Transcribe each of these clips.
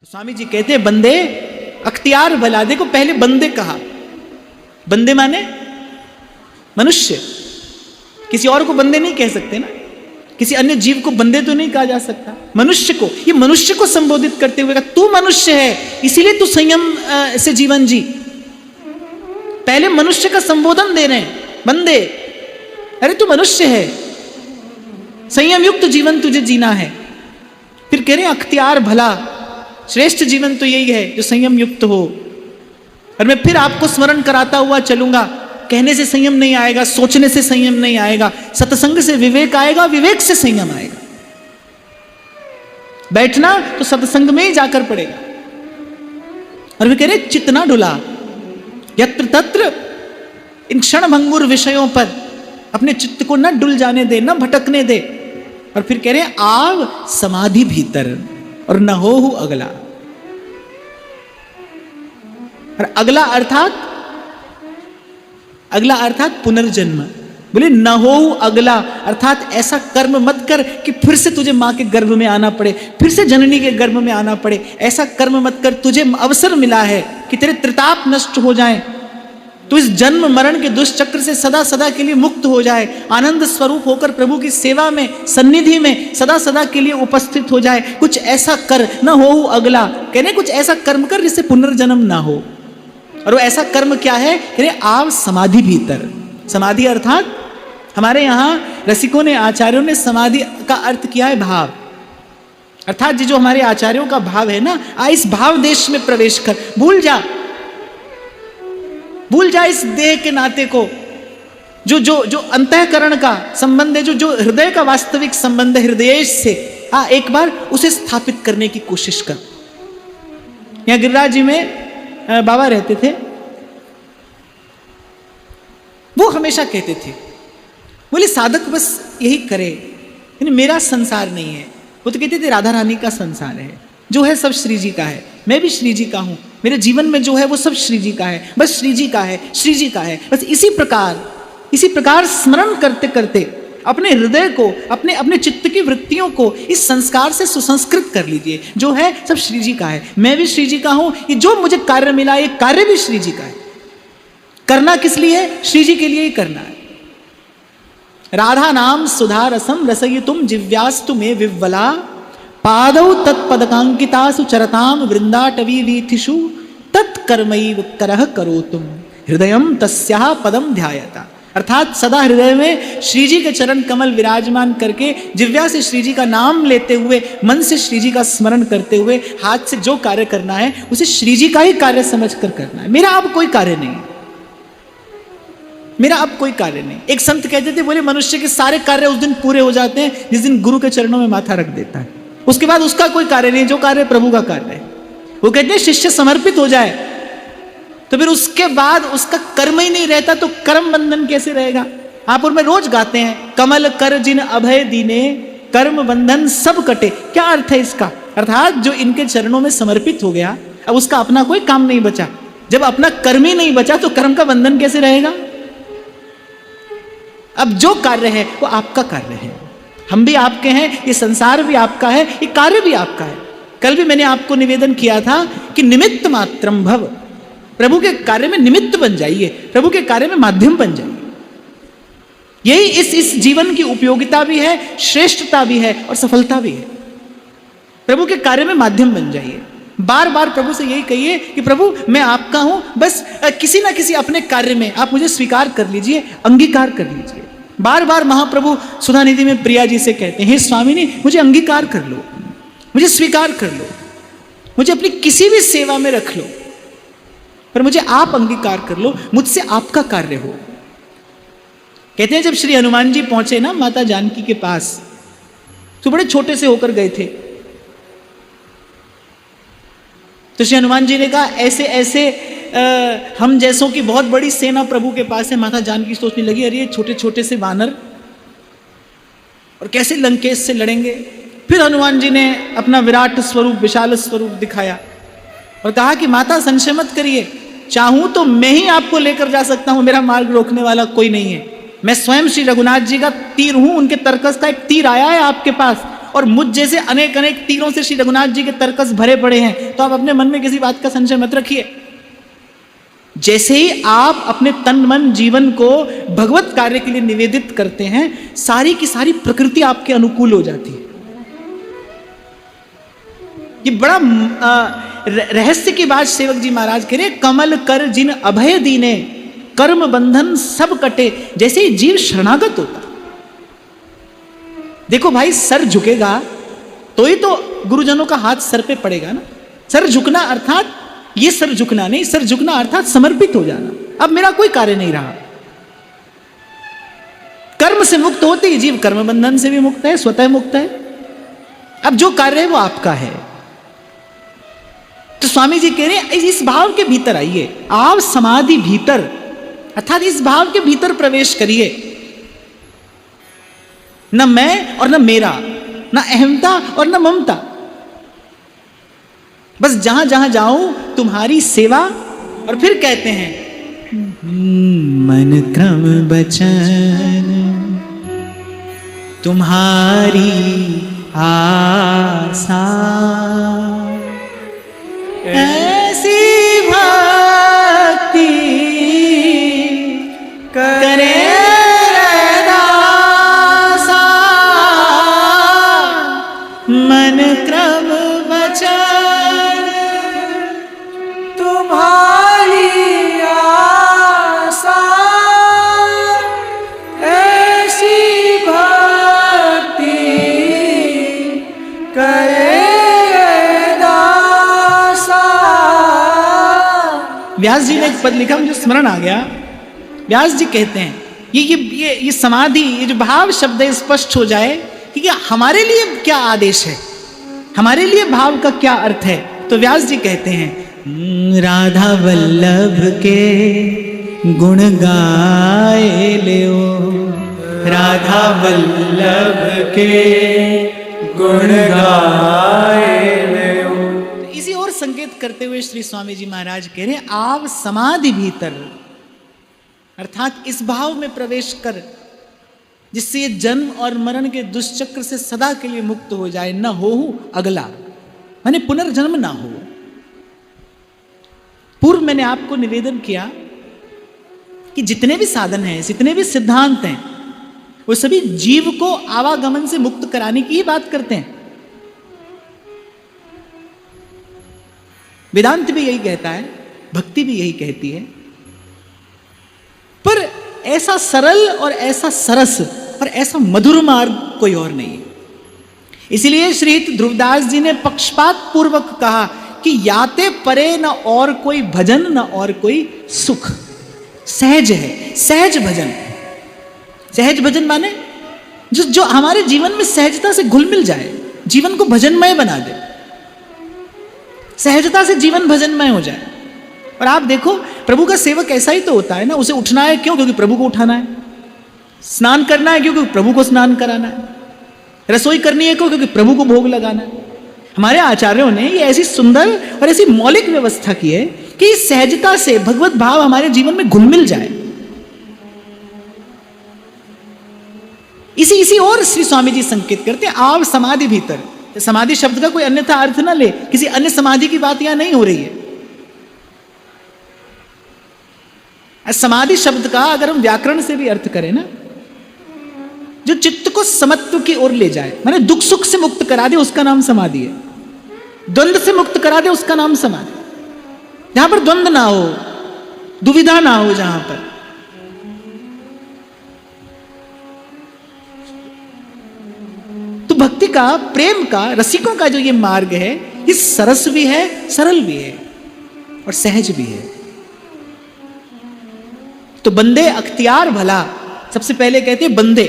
स्वामी जी कहते हैं बंदे अख्तियार भला। देखो पहले बंदे कहा, बंदे माने मनुष्य, किसी और को बंदे नहीं कह सकते ना, किसी अन्य जीव को बंदे तो नहीं कहा जा सकता। मनुष्य को, ये मनुष्य को संबोधित करते हुए कहा तू मनुष्य है इसीलिए तू संयम से जीवन जी। पहले मनुष्य का संबोधन दे रहे हैं बंदे, अरे तू मनुष्य है, संयम युक्त जीवन तुझे जीना है। फिर कह रहे हैं अख्तियार भला, श्रेष्ठ जीवन तो यही है जो संयम युक्त हो। और मैं फिर आपको स्मरण कराता हुआ चलूंगा, कहने से संयम नहीं आएगा, सोचने से संयम नहीं आएगा, सत्संग से विवेक आएगा, विवेक से संयम आएगा। बैठना तो सत्संग में ही जाकर पड़ेगा। और वे कह रहे चित्त ना डुला यत्र तत्र, इन क्षण भंगुर विषयों पर अपने चित्त को न डुल जाने दे, न भटकने दे। और फिर कह रहे आव समाधि भीतर और न हो अगला। और अगला अर्थात पुनर्जन्म। बोले न हो अगला अर्थात ऐसा कर्म मत कर कि फिर से तुझे मां के गर्भ में आना पड़े, फिर से जननी के गर्भ में आना पड़े। ऐसा कर्म मत कर, तुझे अवसर मिला है कि तेरे त्रिताप नष्ट हो जाएं, तू इस जन्म मरण के दुष्चक्र से सदा सदा के लिए मुक्त हो जाए, आनंद स्वरूप होकर प्रभु की सेवा में, सन्निधि में सदा सदा के लिए उपस्थित हो जाए। कुछ ऐसा कर, न हो अगला। कहने कुछ ऐसा कर्म कर जिससे पुनर्जन्म ना हो। और वो ऐसा कर्म क्या है? कहने आव समाधि भीतर। समाधि अर्थात हमारे यहाँ रसिकों ने, आचार्यों ने समाधि का अर्थ किया है भाव। अर्थात जो हमारे आचार्यों का भाव है ना, इस भाव देश में प्रवेश कर, भूल जा इस देह के नाते को, जो अंतःकरण का संबंध है, जो हृदय का वास्तविक संबंध है हृदयेश से, एक बार उसे स्थापित करने की कोशिश कर। यहाँ गिरिराज जी में बाबा रहते थे, वो हमेशा कहते थे, बोले साधक बस यही करे, मेरा संसार नहीं है। वो तो कहते थे राधा रानी का संसार है, जो है सब श्री जी का है, मैं भी श्री जी का हूं, मेरे जीवन में जो है वो सब श्री जी का है, बस श्री जी का है, श्री जी का है। बस इसी प्रकार स्मरण करते करते अपने हृदय को, अपने चित्त की वृत्तियों को इस संस्कार से सुसंस्कृत कर लीजिए। जो है सब श्री जी का है, मैं भी श्री जी का हूं, ये जो मुझे कार्य मिला ये कार्य भी श्री जी का है। करना किस लिए? श्री जी के लिए ही करना है। राधा नाम सुधा रसम रसयितुम जिव्यास्तु में विव्वला, पादौ तत्पदकांकितासु चरताम वृंदाटवी वीथिषु, तत्कर्मैव करह करोतुम हृदयम तस्याः पदम ध्यायता। अर्थात सदा हृदय में श्री जी के चरण कमल विराजमान करके, जिव्या से श्री जी का नाम लेते हुए, मन से श्री जी का स्मरण करते हुए, हाथ से जो कार्य करना है उसे श्री जी का ही कार्य समझकर करना है। मेरा अब कोई कार्य नहीं, मेरा अब कोई कार्य नहीं। एक संत कहते थे, बोले मनुष्य के सारे कार्य उस दिन पूरे हो जाते हैं जिस दिन गुरु के चरणों में माथा रख देता है, उसके बाद उसका कोई कार्य नहीं, जो कार्य प्रभु का कार्य है। वो कहते हैं शिष्य समर्पित हो जाए तो फिर उसके बाद उसका कर्म ही नहीं रहता, तो कर्म बंधन कैसे रहेगा? आप में रोज गाते हैं, कमल कर जिन अभय दीने, कर्म बंधन सब कटे। क्या अर्थ है इसका? अर्थात जो इनके चरणों में समर्पित हो गया, अब उसका अपना कोई काम नहीं बचा। जब अपना कर्म ही नहीं बचा तो कर्म का बंधन कैसे रहेगा? अब जो कार्य है वो आपका कार्य है, हम भी आपके हैं, ये संसार भी आपका है, ये कार्य भी आपका है। कल भी मैंने आपको निवेदन किया था कि निमित्त मात्रम भव, प्रभु के कार्य में निमित्त बन जाइए, प्रभु के कार्य में माध्यम बन जाइए। यही इस जीवन की उपयोगिता भी है, श्रेष्ठता भी है और सफलता भी है। प्रभु के कार्य में माध्यम बन जाइए। बार बार प्रभु से यही कहिए कि प्रभु मैं आपका हूं, बस किसी ना किसी अपने कार्य में आप मुझे स्वीकार कर लीजिए, अंगीकार कर लीजिए। बार बार महाप्रभु सुधानिधि में प्रिया जी से कहते हैं, हे स्वामिनी मुझे अंगीकार कर लो, मुझे स्वीकार कर लो, मुझे अपनी किसी भी सेवा में रख लो, पर मुझे आप अंगीकार कर लो, मुझसे आपका कार्य हो। कहते हैं जब श्री हनुमान जी पहुंचे ना माता जानकी के पास, तो बड़े छोटे से होकर गए थे। तो श्री हनुमान जी ने कहा ऐसे ऐसे हम जैसों की बहुत बड़ी सेना प्रभु के पास है। माता जानकी सोचने लगी, अरे ये छोटे छोटे से वानर और कैसे लंकेश से लड़ेंगे। फिर हनुमान जी ने अपना विराट स्वरूप, विशाल स्वरूप दिखाया और कहा कि माता संशय मत करिए, चाहूं तो मैं ही आपको लेकर जा सकता हूं, मेरा मार्ग रोकने वाला कोई नहीं है। मैं स्वयं श्री रघुनाथ जी का तीर हूं, उनके तरकस का एक तीर आया है आपके पास और मुझ जैसे अनेक अनेक तीरों से श्री रघुनाथ जी के तर्कस भरे पड़े हैं, तो आप अपने मन में किसी बात का संशय मत रखिए। जैसे ही आप अपने तन मन जीवन को भगवत कार्य के लिए निवेदित करते हैं, सारी की सारी प्रकृति आपके अनुकूल हो जाती है। ये बड़ा रहस्य की बात सेवक जी महाराज कह रहे, कमल कर जिन अभय दीने, कर्म बंधन सब कटे। जैसे ही जीव शरणागत होता, देखो भाई सर झुकेगा तो ही तो गुरुजनों का हाथ सर पे पड़ेगा ना। सर झुकना अर्थात ये सर झुकना नहीं, सर झुकना अर्थात समर्पित हो जाना। अब मेरा कोई कार्य नहीं रहा। कर्म से मुक्त होते ही जीव कर्म बंधन से भी मुक्त है, स्वतः मुक्त है। अब जो कार्य है वो आपका है। तो स्वामी जी कह रहे हैं इस भाव के भीतर आइए, आप समाधि भीतर अर्थात इस भाव के भीतर प्रवेश करिए। न मैं और न मेरा, न अहमता और न ममता, बस जहां जहां जाऊं तुम्हारी सेवा। और फिर कहते हैं मन क्रम बचन तुम्हारी आशा, ऐसी भक्ति करे दासा, मन क्रम बचन तुम्हारी आशा, ऐसी भक्ति करे। व्यास जी ने एक पद लिखा, मुझे स्मरण आ गया। व्यास जी कहते हैं ये समाधि, ये जो भाव शब्द है स्पष्ट हो जाए कि हमारे लिए क्या आदेश है, हमारे लिए भाव का क्या अर्थ है। तो व्यास जी कहते हैं राधा वल्लभ के गुण गाए लियो, राधा वल्लभ के गुण गाए लियो। इसी और संकेत करते हुए श्री स्वामी जी महाराज कह रहे हैं आप समाधि भीतर अर्थात इस भाव में प्रवेश कर जिससे ये जन्म और मरण के दुष्चक्र से सदा के लिए मुक्त हो जाए, न हो अगला, माने पुनर्जन्म ना हो। पूर्व मैंने आपको निवेदन किया कि जितने भी साधन हैं, जितने भी सिद्धांत हैं, वो सभी जीव को आवागमन से मुक्त कराने की ही बात करते हैं। वेदांत भी यही कहता है, भक्ति भी यही कहती है, पर ऐसा सरल और ऐसा सरस और ऐसा मधुर मार्ग कोई और नहीं है। इसलिए श्री ध्रुवदास जी ने पक्षपात पूर्वक कहा कि याते परे न और कोई भजन न और कोई सुख, सहज है, सहज भजन। सहज भजन माने जो हमारे जीवन में सहजता से घुल मिल जाए, जीवन को भजनमय बना दे, सहजता से जीवन भजनमय हो जाए। और आप देखो प्रभु का सेवक ऐसा ही तो होता है ना, उसे उठना है क्यों? क्योंकि प्रभु को उठाना है। स्नान करना है क्यों? क्योंकि प्रभु को स्नान कराना है। रसोई करनी है क्यों? क्योंकि प्रभु को भोग लगाना है। हमारे आचार्यों ने ये ऐसी सुंदर और ऐसी मौलिक व्यवस्था की है कि इस सहजता से भगवत भाव हमारे जीवन में घुल मिल जाए। इसी और श्री स्वामी जी संकेत करते हैं आप समाधि भीतर। समाधि शब्द का कोई अन्यथा अर्थ ना ले, किसी अन्य समाधि की बात यहां नहीं हो रही है। समाधि शब्द का अगर हम व्याकरण से भी अर्थ करें ना, जो चित्त को समत्व की ओर ले जाए, माने दुख सुख से मुक्त करा दे, उसका नाम समाधि है। द्वंद्व से मुक्त करा दे, उसका नाम समाधि। जहां पर द्वंद्व ना हो, दुविधा ना हो, जहां पर तो भक्ति का, प्रेम का, रसिकों का जो ये मार्ग है, ये सरस भी है, सरल भी है और सहज भी है। तो बंदे अख्तियार भला, सबसे पहले कहते हैं बंदे।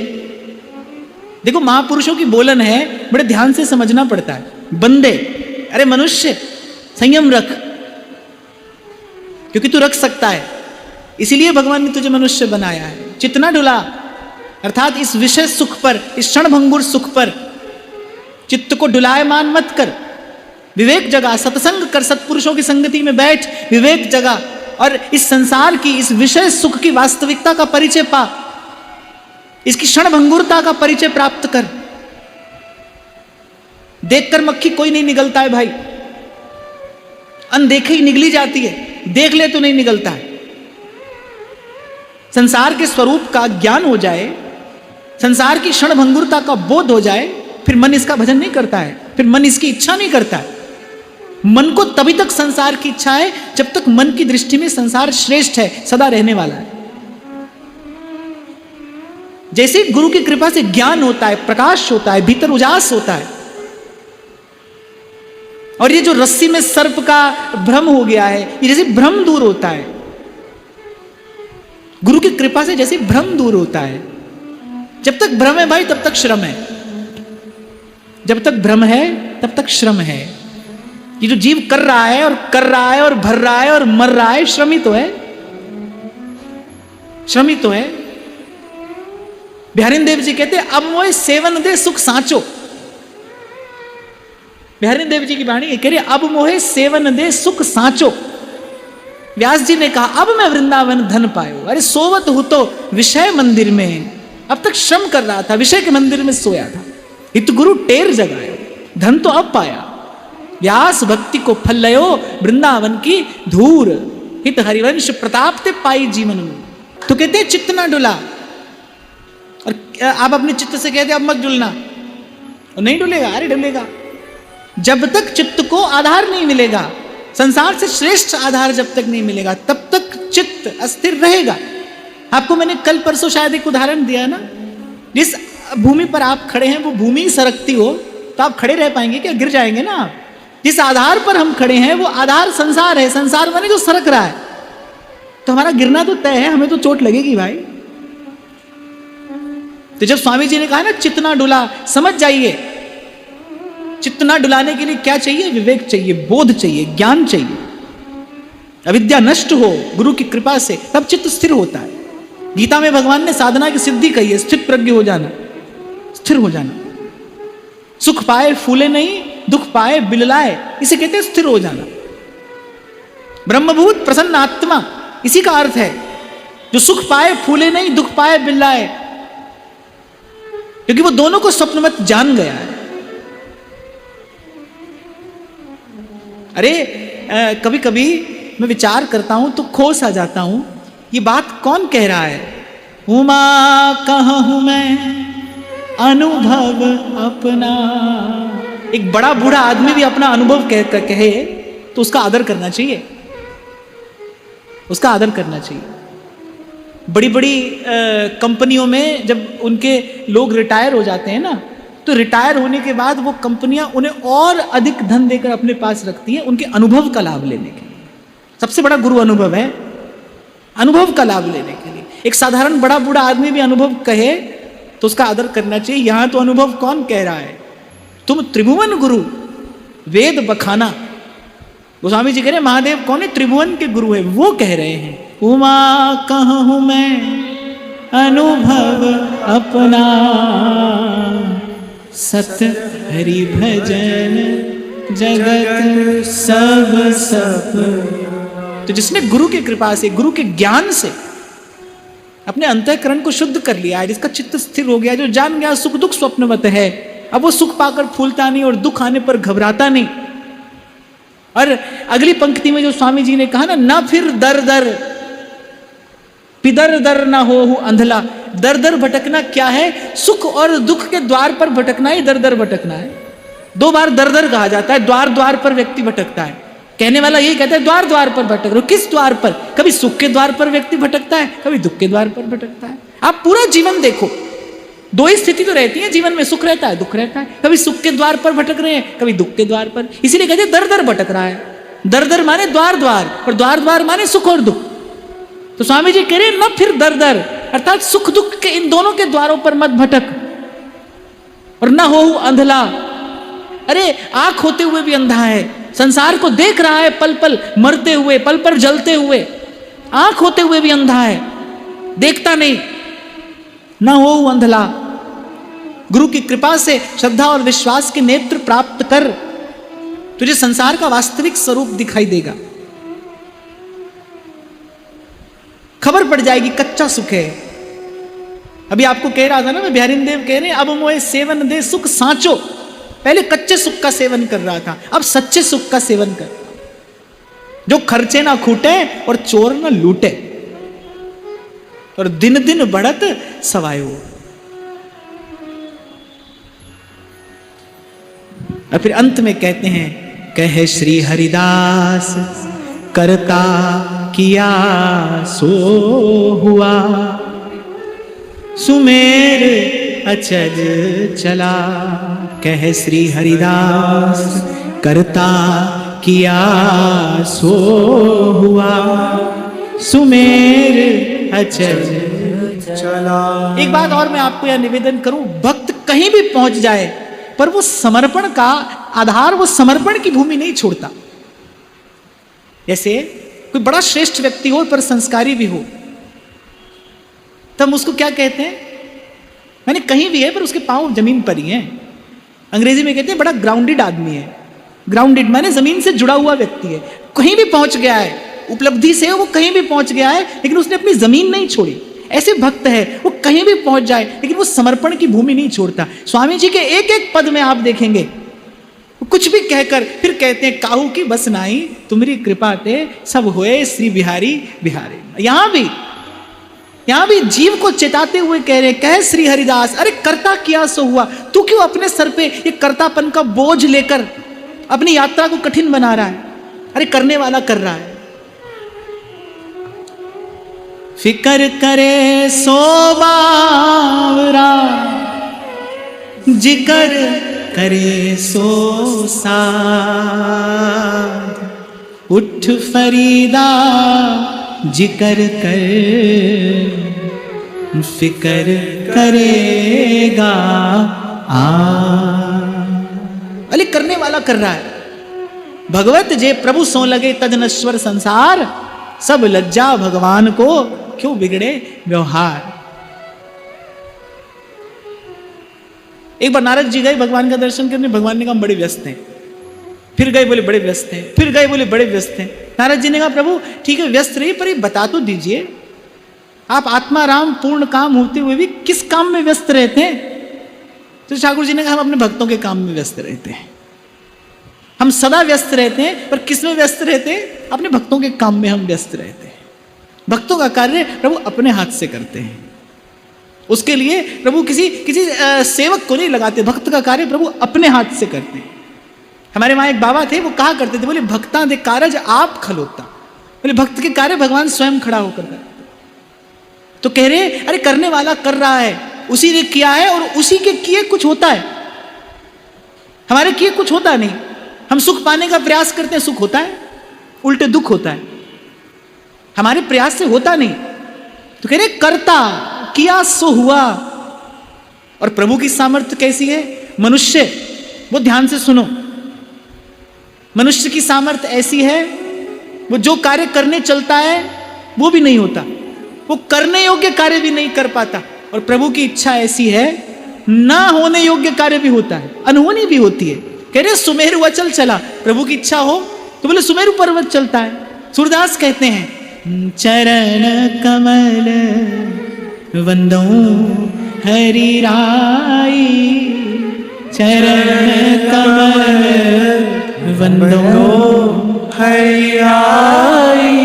देखो महापुरुषों की बोलन है, बड़े ध्यान से समझना पड़ता है। बंदे, अरे मनुष्य संयम रख, क्योंकि तू रख सकता है, इसीलिए भगवान ने तुझे मनुष्य बनाया है। चितना डुला, अर्थात इस विषय सुख पर, इस क्षणभंगुर सुख पर चित्त को डुलायमान मत कर। विवेक जगा, सत्संग कर, सत्पुरुषों की संगति में बैठ, विवेक जगा और इस संसार की, इस विषय सुख की वास्तविकता का परिचय पा, इसकी क्षणभंगुरता का परिचय प्राप्त कर। देखकर मक्खी कोई नहीं निगलता है भाई, अनदेखे ही निगली जाती है, देख ले तो नहीं निगलता है। संसार के स्वरूप का ज्ञान हो जाए, संसार की क्षणभंगुरता का बोध हो जाए, फिर मन इसका भजन नहीं करता है, फिर मन इसकी इच्छा नहीं करता है। मन को तभी तक संसार की इच्छा है जब तक मन की दृष्टि में संसार श्रेष्ठ है, सदा रहने वाला है। जैसे गुरु की कृपा से ज्ञान होता है, प्रकाश होता है, भीतर उजास होता है, और ये जो रस्सी में सर्प का भ्रम हो गया है, ये जैसे भ्रम दूर होता है, गुरु की कृपा से जैसे भ्रम दूर होता है। जब तक भ्रम है भाई तब तक श्रम है, जब तक भ्रम है तब तक श्रम है। ये जो जीव कर रहा है और कर रहा है और भर रहा है और मर रहा है, श्रमी तो है, श्रमी तो है। बिहारी देव जी कहते अब मोए सेवन दे सुख सांचो। बिहारी देव जी की वाणी कह रही अब मोहे सेवन दे सुख सांचो। व्यास जी ने कहा अब मैं वृंदावन धन पायो। अरे सोवत हो तो विषय मंदिर में, अब तक श्रम कर रहा था, विषय के मंदिर में सोया था। हित गुरु टेर जगायो, धन तो अब पाया। व्यास भक्ति को फल लयो, वृंदावन की धूर। हित हरिवंश प्रताप ते पाई जीवन में। तो कहते हैं चित्त ना डुला, और आप अपने चित्त से कहते अब मत डुलना, और नहीं डुलेगा। अरे डुलेगा, जब तक चित्त को आधार नहीं मिलेगा, संसार से श्रेष्ठ आधार जब तक नहीं मिलेगा, तब तक चित्त अस्थिर रहेगा। आपको मैंने कल परसों शायद एक उदाहरण दिया ना, जिस भूमि पर आप खड़े हैं वो भूमि सरकती हो तो आप खड़े रह पाएंगे क्या? गिर जाएंगे ना आप। जिस आधार पर हम खड़े हैं वो आधार संसार है, संसार माने जो सरक रहा है, तो हमारा गिरना तो तय है, हमें तो चोट लगेगी भाई। तो जब स्वामी जी ने कहा ना चित्त ना डुला, समझ जाइए चित्त ना डुलाने के लिए क्या चाहिए? विवेक चाहिए, बोध चाहिए, ज्ञान चाहिए। अविद्या नष्ट हो गुरु की कृपा से, तब चित्त स्थिर होता है। गीता में भगवान ने साधना की सिद्धि कही है, स्थित प्रज्ञ हो जाना, स्थिर हो जाना। सुख पाए फूले नहीं, दुख पाए बिललाए, इसे कहते हैं स्थिर हो जाना। ब्रह्मभूत प्रसन्न आत्मा, इसी का अर्थ है जो सुख पाए फूले नहीं, दुख पाए बिललाए, क्योंकि वो दोनों को स्वप्नवत जान गया है। अरे कभी कभी मैं विचार करता हूं तो खोस आ जाता हूं, ये बात कौन कह रहा है? उमा कहूं मैं अनुभव अपना। एक बड़ा बूढ़ा आदमी भी अपना अनुभव कहे तो उसका आदर करना चाहिए, उसका आदर करना चाहिए। बड़ी बड़ी कंपनियों में जब उनके लोग रिटायर हो जाते हैं ना, तो रिटायर होने के बाद वो कंपनियां उन्हें और अधिक धन देकर अपने पास रखती हैं, उनके अनुभव का लाभ लेने के लिए। सबसे बड़ा गुरु अनुभव है, अनुभव का लाभ लेने के लिए। एक साधारण बड़ा बूढ़ा आदमी भी अनुभव कहे तो उसका आदर करना चाहिए। यहां तो अनुभव कौन कह रहा है? तुम त्रिभुवन गुरु वेद बखाना। गोस्वामी जी कह रहे हैं महादेव कौन है? त्रिभुवन के गुरु है, वो कह रहे हैं उमा कहूं मैं अनुभव अपना, सत हरि भजन जगत सब सब। तो जिसने गुरु की कृपा से, गुरु के ज्ञान से अपने अंतःकरण को शुद्ध कर लिया है, जिसका चित्त स्थिर हो गया, जो जान गया सुख दुख स्वप्नवत है, अब वो सुख पाकर फूलता नहीं और दुख आने पर घबराता नहीं। और अगली पंक्ति में जो स्वामी जी ने कहा ना फिर दर दर पिदर दर ना हो अंधला। दर दर भटकना क्या है? सुख और दुख के द्वार पर भटकना ही दर दर भटकना है। दो बार दर दर कहा जाता है, द्वार द्वार पर व्यक्ति भटकता है। कहने वाला यही कहता है द्वार द्वार पर भटक रहे हो। किस द्वार पर? कभी सुख के द्वार पर व्यक्ति भटकता है, कभी दुख के द्वार पर भटकता है। आप पूरा जीवन देखो, दो ही स्थिति तो रहती है जीवन में, सुख रहता है दुख रहता है। कभी सुख के द्वार पर भटक रहे हैं, कभी दुख के द्वार पर। इसीलिए कहते हैं दर दर भटक रहा है। दर दर माने द्वार द्वार, और द्वार द्वार माने सुख और दुख। तो स्वामी जी कह रहे न फिर दर दर, अर्थात सुख दुख के इन दोनों के द्वारों पर मत भटक, और न हो अंधला। अरे आंख होते हुए भी अंधा है, संसार को देख रहा है पल पल मरते हुए, पल पल जलते हुए। आंख होते हुए भी अंधा है, देखता नहीं। न हो अंधला। गुरु की कृपा से श्रद्धा और विश्वास के नेत्र प्राप्त कर, तुझे संसार का वास्तविक स्वरूप दिखाई देगा। खबर पड़ जाएगी कच्चा सुख है। अभी आपको कह रहा था ना मैं, बिहारी देव कह रहे अब मोए सेवन दे सुख सांचो। पहले कच्चे सुख का सेवन कर रहा था, अब सच्चे सुख का सेवन कर, जो खर्चे ना खूटे और चोर ना लूटे, और दिन दिन बढ़त सवायो। और फिर अंत में कहते हैं, कहे श्री हरिदास करता किया सो हुआ, सुमेर अचज चला। कहे श्री हरिदास करता किया सो हुआ, सुमेर अचज चला। एक बात और मैं आपको यह निवेदन करूं, भक्त कहीं भी पहुंच जाए पर वो समर्पण का आधार, वो समर्पण की भूमि नहीं छोड़ता। जैसे कोई बड़ा श्रेष्ठ व्यक्ति हो पर संस्कारी भी हो, तब उसको क्या कहते हैं, मैंने कहीं भी है पर उसके पांव जमीन पर ही हैं। अंग्रेजी में कहते हैं बड़ा ग्राउंडेड आदमी है। ग्राउंडेड माने जमीन से जुड़ा हुआ व्यक्ति है, कहीं भी पहुंच गया है, उपलब्धि से वो कहीं भी पहुंच गया है, लेकिन उसने अपनी जमीन नहीं छोड़ी। ऐसे भक्त है, वो कहीं भी पहुंच जाए लेकिन वो समर्पण की भूमि नहीं छोड़ता। स्वामी जी के एक एक पद में आप देखेंगे, कुछ भी कहकर फिर कहते हैं, काहू की बस नाई तुम्हारी कृपा ते सब होए श्री बिहारी बिहारी। यहां भी जीव को चेताते हुए कह रहे, कहे श्री हरिदास, अरे करता किया सो हुआ, तू क्यों अपने सर पे ये कर्तापन का बोझ लेकर अपनी यात्रा को कठिन बना रहा है? अरे करने वाला कर रहा है। फिकर करे सो बावरा, जिकर करे सो साध, उठ फरीदा जिकर कर, फिकर करेगा आ। अली करने वाला कर रहा है। भगवत जे प्रभु सो लगे तज नश्वर संसार, सब लज्जा भगवान को क्यों बिगड़े व्यवहार। एक बार नारद जी गए भगवान का दर्शन करने, भगवान ने कहा बड़े व्यस्त हैं। फिर गए, बोले बड़े व्यस्त हैं। फिर गए, बोले बड़े व्यस्त हैं। नारद जी ने कहा प्रभु ठीक है व्यस्त रहिए, पर ये बता तो दीजिए आप आत्मा राम पूर्ण काम होते हुए भी किस काम में व्यस्त रहते हैं? तो ठाकुर जी ने कहा हम अपने भक्तों के काम में व्यस्त रहते हैं। हम सदा व्यस्त रहते हैं, पर किस में व्यस्त रहते हैं? अपने भक्तों के काम में हम व्यस्त रहते हैं। भक्तों का कार्य प्रभु अपने हाथ से करते हैं, उसके लिए प्रभु किसी सेवक को नहीं लगाते। भक्त का कार्य प्रभु अपने हाथ से करते हैं। हमारे वहां एक बाबा थे, वो कहा करते थे, बोले भक्ता दे कारज आप खलोता, बोले भक्त के कार्य भगवान स्वयं खड़ा होकर करते। तो कह रहे अरे करने वाला कर रहा है, उसी ने किया है और उसी के किए कुछ होता है, हमारे किए कुछ होता नहीं। हम सुख पाने का प्रयास करते हैं, सुख होता है, उल्टे दुख होता है, हमारे प्रयास से होता नहीं। तो कह रहे करता किया सो हुआ। और प्रभु की सामर्थ्य कैसी है? मनुष्य, वो ध्यान से सुनो, मनुष्य की सामर्थ्य ऐसी है, वो जो कार्य करने चलता है वो भी नहीं होता, वो करने योग्य कार्य भी नहीं कर पाता। और प्रभु की इच्छा ऐसी है, ना होने योग्य कार्य भी होता है, अनहोनी भी होती है। कह रहे सुमेरु अचल चला, प्रभु की इच्छा हो तो बोले सुमेरु पर्वत चलता है। सूरदास कहते हैं चरण कमल वंदो हरि राई, चरण कमल वंदो हरि राई,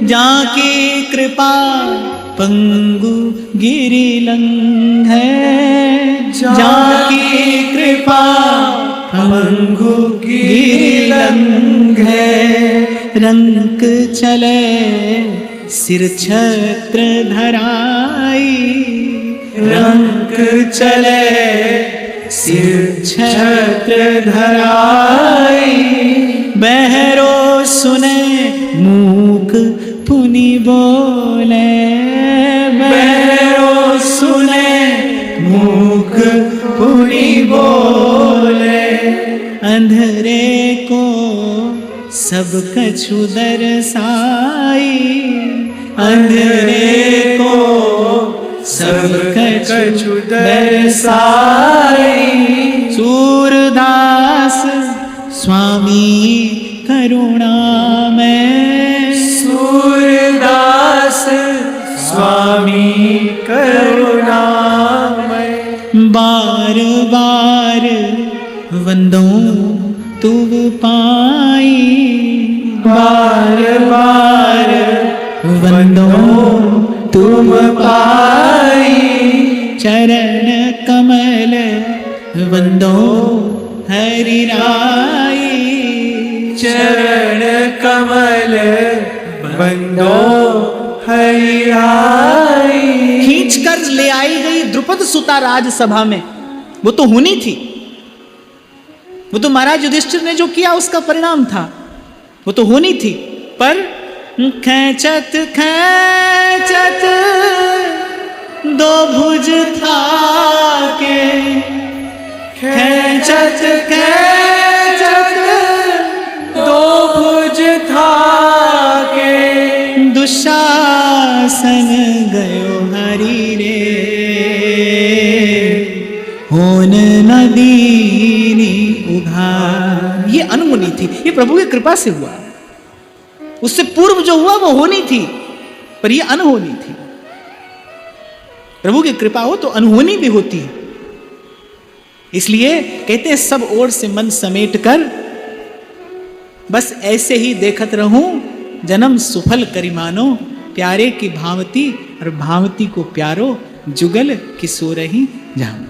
जाकी कृपा पंगु गिरि लंघै, जाकी कृपा पंगु गिरि लंघै, रंक चले सिर छत्र धराई, रंक चले सिर छत्र धराई, बहरो सुने मूक पुनि बोले, बहरो सुने मूक पुनि बोले, अंधरे को सब कछु दरसाई, अंधरे को सब कछु दरसाई, सूरदास स्वामी करुणामय, सूरदास स्वामी करुणामय, बार बार वंदो तुम पाई बार बार वंदो तुम पाई, चरण कमल वंदो हरि राई। चरण कमल बंदो हरि राई। खींच कर ले आई गई द्रुपद सुता राजसभा में, वो तो होनी थी, वो तो महाराज युधिष्ठिर ने जो किया उसका परिणाम था, वो तो होनी थी। पर खैचत खैचत दो भुज था के, खैचत खैचत दो भुज था के, दुशासन गयो हरि रे, होन नदीनी उघार। ये अनहोनी थी, ये प्रभु की कृपा से हुआ। उससे पूर्व जो हुआ वो होनी थी, पर ये अनहोनी थी। प्रभु की कृपा हो तो अनहोनी भी होती है। इसलिए कहते हैं सब ओर से मन समेट कर बस ऐसे ही देखत रहूं, जन्म सुफल करिमानो, प्यारे की भावती और भावती को प्यारो, जुगल किशोर ही जानो।